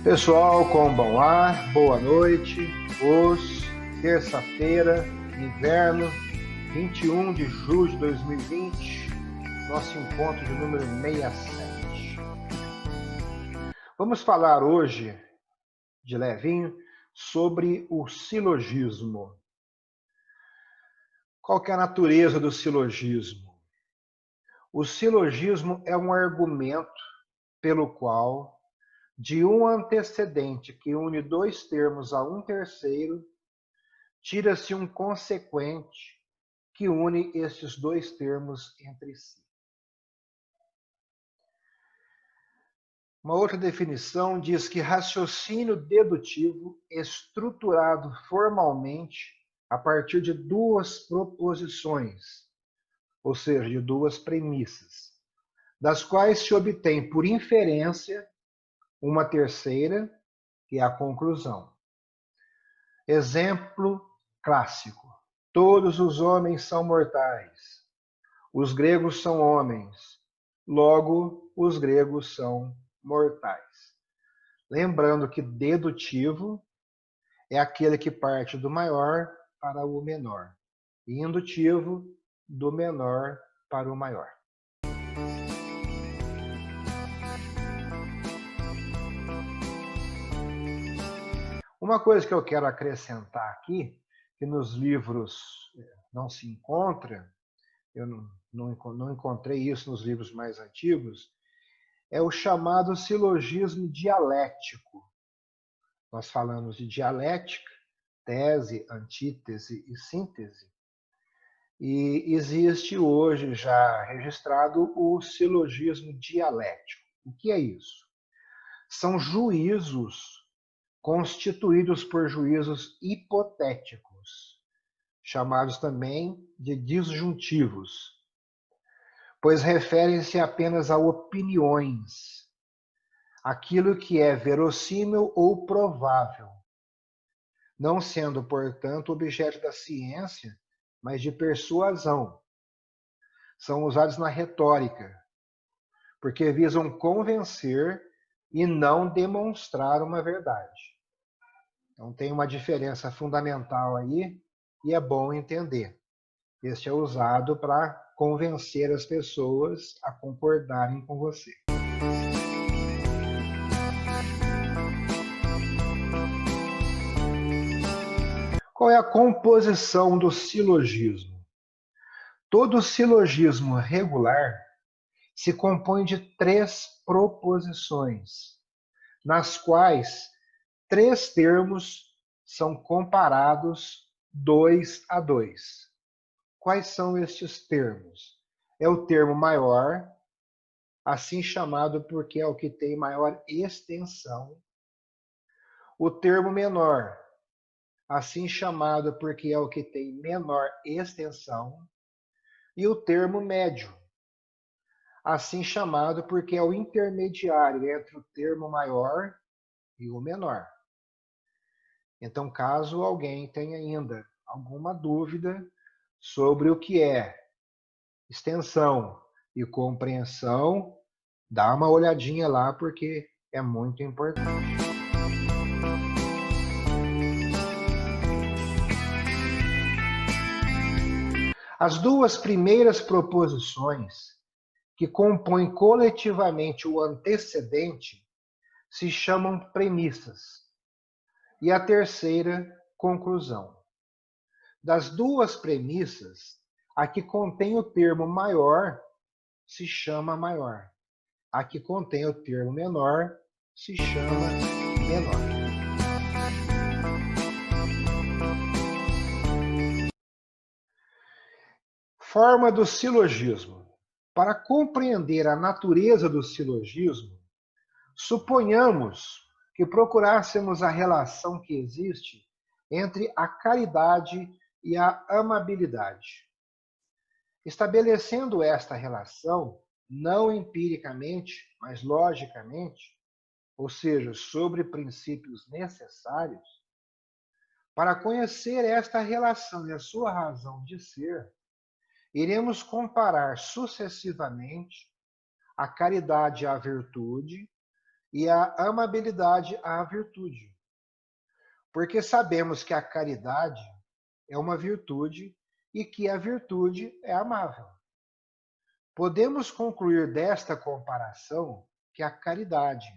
Pessoal, kombanwa, boa noite. Hoje, terça-feira, inverno, 21 de julho de 2020, nosso encontro de número 67. Vamos falar hoje, de levinho, sobre o silogismo. Qual que é a natureza do silogismo? O silogismo é um argumento pelo qual de um antecedente que une dois termos a um terceiro, tira-se um consequente que une estes dois termos entre si. Uma outra definição diz que raciocínio dedutivo estruturado formalmente a partir de duas proposições, ou seja, de duas premissas, das quais se obtém por inferência uma terceira, que é a conclusão. Exemplo clássico: todos os homens são mortais. Os gregos são homens. Logo, os gregos são mortais. Lembrando que dedutivo é aquele que parte do maior para o menor, e indutivo do menor para o maior. Uma coisa que eu quero acrescentar aqui, que nos livros não se encontra, eu não encontrei isso nos livros mais antigos, é o chamado silogismo dialético. Nós falamos de dialética, tese, antítese e síntese, e existe hoje já registrado o silogismo dialético. O que é isso? São juízos constituídos por juízos hipotéticos, chamados também de disjuntivos, pois referem-se apenas a opiniões, aquilo que é verossímil ou provável, não sendo, portanto, objeto da ciência, mas de persuasão. São usados na retórica, porque visam convencer e não demonstrar uma verdade. Então tem uma diferença fundamental aí e é bom entender. Este é usado para convencer as pessoas a concordarem com você. Qual é a composição do silogismo? Todo silogismo regular se compõe de três proposições, nas quais três termos são comparados 2 a 2. Quais são estes termos? É o termo maior, assim chamado porque é o que tem maior extensão. O termo menor, assim chamado porque é o que tem menor extensão. E o termo médio, assim chamado porque é o intermediário entre o termo maior e o menor. Então, caso alguém tenha ainda alguma dúvida sobre o que é extensão e compreensão, dá uma olhadinha lá porque é muito importante. As duas primeiras proposições, que compõem coletivamente o antecedente, se chamam premissas, e a terceira, conclusão. Das duas premissas, a que contém o termo maior se chama maior. A que contém o termo menor se chama menor. Forma do silogismo. Para compreender a natureza do silogismo, suponhamos que procurássemos a relação que existe entre a caridade e a amabilidade. Estabelecendo esta relação, não empiricamente, mas logicamente, ou seja, sobre princípios necessários, para conhecer esta relação e a sua razão de ser, iremos comparar sucessivamente a caridade à virtude e a amabilidade à virtude. Porque sabemos que a caridade é uma virtude e que a virtude é amável. Podemos concluir desta comparação que a caridade,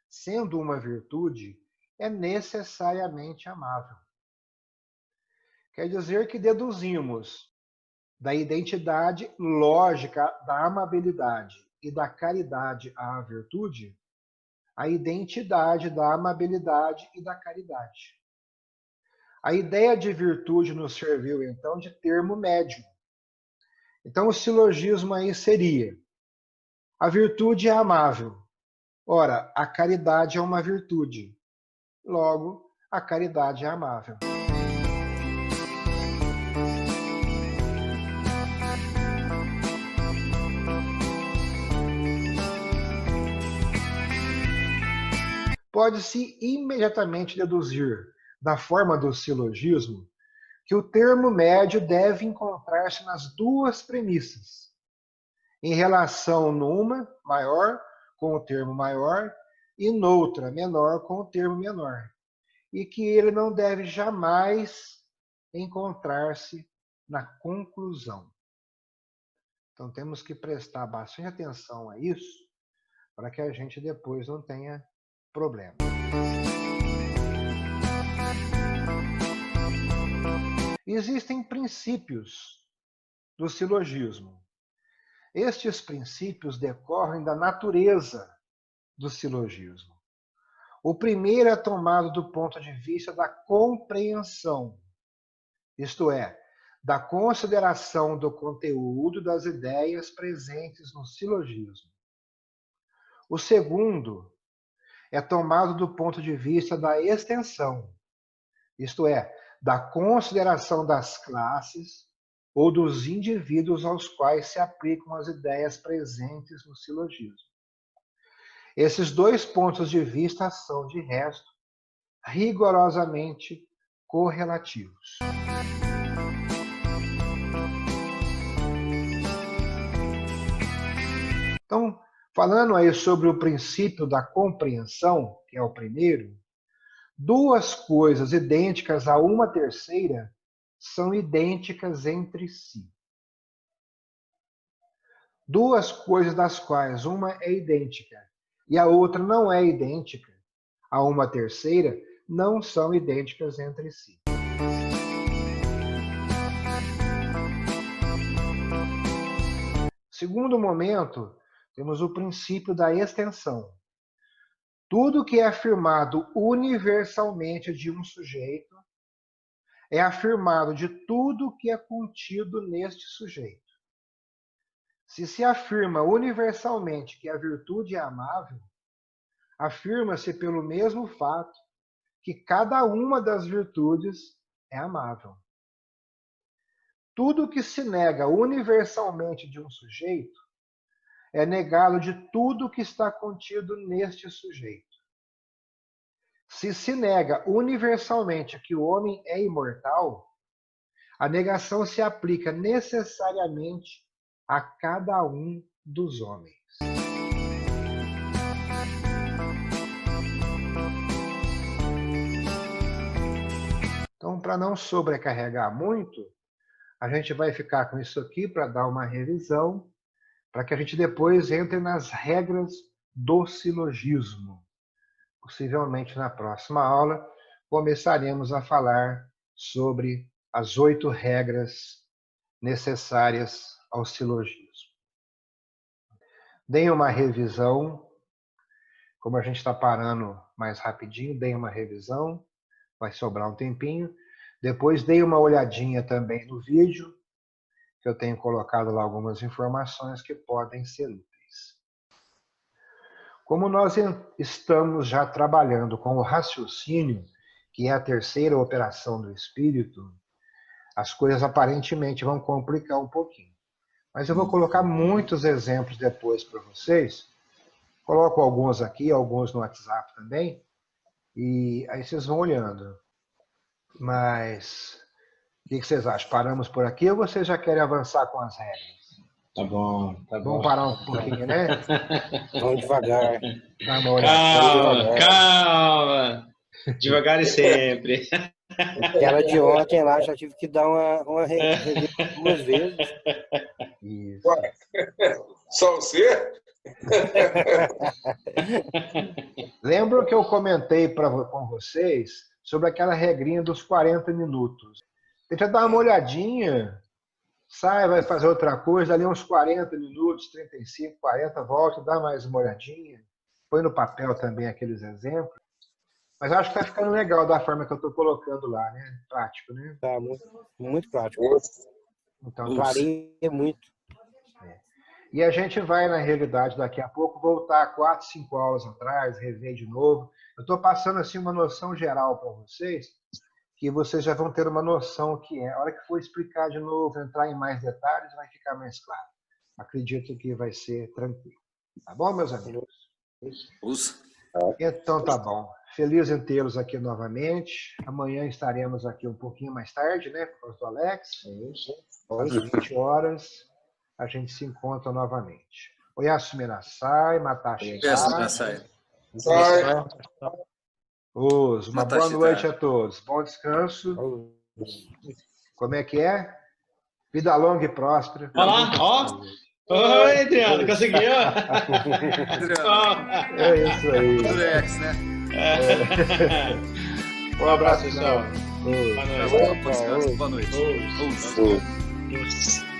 sendo uma virtude, é necessariamente amável. Quer dizer que deduzimos da identidade lógica da amabilidade e da caridade à virtude, a identidade da amabilidade e da caridade. A ideia de virtude nos serviu, então, de termo médio. Então, o silogismo aí seria: a virtude é amável. Ora, a caridade é uma virtude. Logo, a caridade é amável. Pode-se imediatamente deduzir, da forma do silogismo, que o termo médio deve encontrar-se nas duas premissas, em relação numa, maior, com o termo maior, e noutra, menor, com o termo menor, e que ele não deve jamais encontrar-se na conclusão. Então temos que prestar bastante atenção a isso, para que a gente depois não tenha problema. Existem princípios do silogismo. Estes princípios decorrem da natureza do silogismo. O primeiro é tomado do ponto de vista da compreensão, isto é, da consideração do conteúdo das ideias presentes no silogismo. O segundo é tomado do ponto de vista da extensão, isto é, da consideração das classes ou dos indivíduos aos quais se aplicam as ideias presentes no silogismo. Esses dois pontos de vista são, de resto, rigorosamente correlativos. Então, falando aí sobre o princípio da compreensão, que é o primeiro, duas coisas idênticas a uma terceira são idênticas entre si. Duas coisas das quais uma é idêntica e a outra não é idêntica a uma terceira não são idênticas entre si. Segundo momento, temos o princípio da extensão. Tudo que é afirmado universalmente de um sujeito é afirmado de tudo que é contido neste sujeito. Se se afirma universalmente que a virtude é amável, afirma-se pelo mesmo fato que cada uma das virtudes é amável. Tudo que se nega universalmente de um sujeito é negá-lo de tudo que está contido neste sujeito. Se se nega universalmente que o homem é imortal, a negação se aplica necessariamente a cada um dos homens. Então, para não sobrecarregar muito, a gente vai ficar com isso aqui para dar uma revisão, para que a gente depois entre nas regras do silogismo. Possivelmente na próxima aula começaremos a falar sobre as 8 regras necessárias ao silogismo. Deem uma revisão, como a gente está parando mais rapidinho, deem uma revisão, vai sobrar um tempinho. Depois deem uma olhadinha também no vídeo, que eu tenho colocado lá algumas informações que podem ser úteis. Como nós estamos já trabalhando com o raciocínio, que é a terceira operação do espírito, as coisas aparentemente vão complicar um pouquinho. Mas eu vou colocar muitos exemplos depois para vocês. Coloco alguns aqui, alguns no WhatsApp também, e aí vocês vão olhando. Mas o que vocês acham? Paramos por aqui ou vocês já querem avançar com as regras? Tá bom. Vamos parar um pouquinho, né? Vamos devagar. Dá uma olhada. Calma. Devagar e sempre. Aquela de ontem lá, já tive que dar uma rever 2 vezes. Isso. Ué, só você? Lembro que eu comentei com vocês sobre aquela regrinha dos 40 minutos. Tenta dar uma olhadinha, sai, vai fazer outra coisa, ali uns 40 minutos, 35, 40, volta, dá mais uma olhadinha. Põe no papel também aqueles exemplos. Mas eu acho que está ficando legal da forma que eu estou colocando lá, né? Prático, né? Tá muito prático. Então, Clareia muito. E a gente vai, na realidade, daqui a pouco, voltar 4, 5 aulas atrás, rever de novo. Eu estou passando assim uma noção geral para vocês, que vocês já vão ter uma noção que é. A hora que for explicar de novo, entrar em mais detalhes, vai ficar mais claro. Acredito que vai ser tranquilo. Tá bom, meus amigos? Então tá bom. Feliz em tê-los aqui novamente. Amanhã estaremos aqui um pouquinho mais tarde, né, com o pastor Alex. Às 20 horas, a gente se encontra novamente. Oyasumi Nasai, Matashi. Uma boa noite a todos. Bom descanso. Como é que é? Vida longa e próspera. Olá, ó. Oi, Adriano, conseguiu? É isso aí. Durex, né? Um abraço, pessoal. Boa noite. Boa noite. Boa noite.